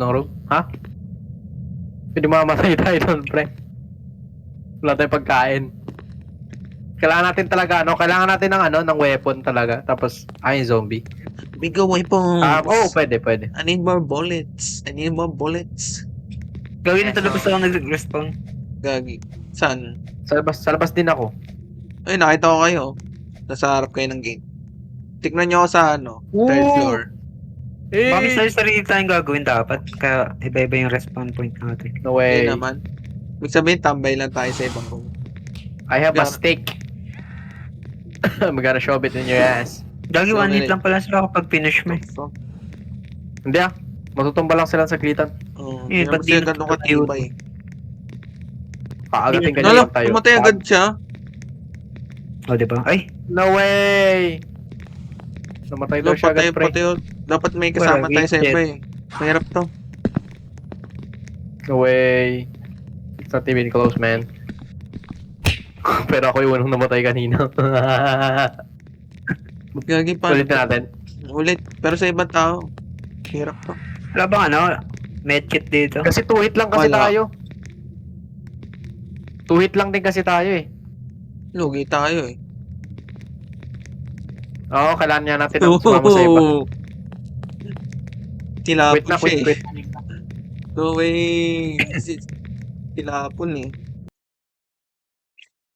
ng room? Ha? Pwede mamatay tayo doon, pre. Wala tayong pagkain. Kailangan natin talaga, kailangan natin ng weapon talaga. Tapos, zombie. Bigger weapons. Pwede. I need more bullets. Gawin na talaga gusto akong nag-respawn. Gagi. Saan? Sa labas din ako. Ay, nakita ko kayo. Nasa harap kayo ng gate. Tignan nyo ako sa third floor. Baka may sarili tayong gagawin dapat. Kaya iba-iba yung respawn point natin. No way. Hindi naman. Ibig sabihin, tambay lang tayo sa ibang room. I have a steak. I'm gonna shove it in your ass. Gagi, So, 1 hit lang pala sila kapag finish mo. Hindi matutumba lang sila sa glitan. Hindi ba't naman di siya ganun katibay. Kaagating ka Nala, lang tayo. pumatay agad siya. O, diba? Ay, No way! Namatay daw siya agad, pre. Dapat may kasama Wala, tayo sa weak iba eh. Mahirap to. No way. It's not even close, man. Pero ako yung unang namatay kanina. Gagi pa. Ulit natin. Ulit. Pero sa ibang tao. Hirap to. wala bang medkit dito? Kasi 2 hit lang kasi Wala. tayo. 2 hit lang din kasi tayo eh. Lugi tayo eh. Oo, kailangan niya natin ang sumama sa iba. Tilapon Quit na, siya quit. eh. No way. Tilapon eh.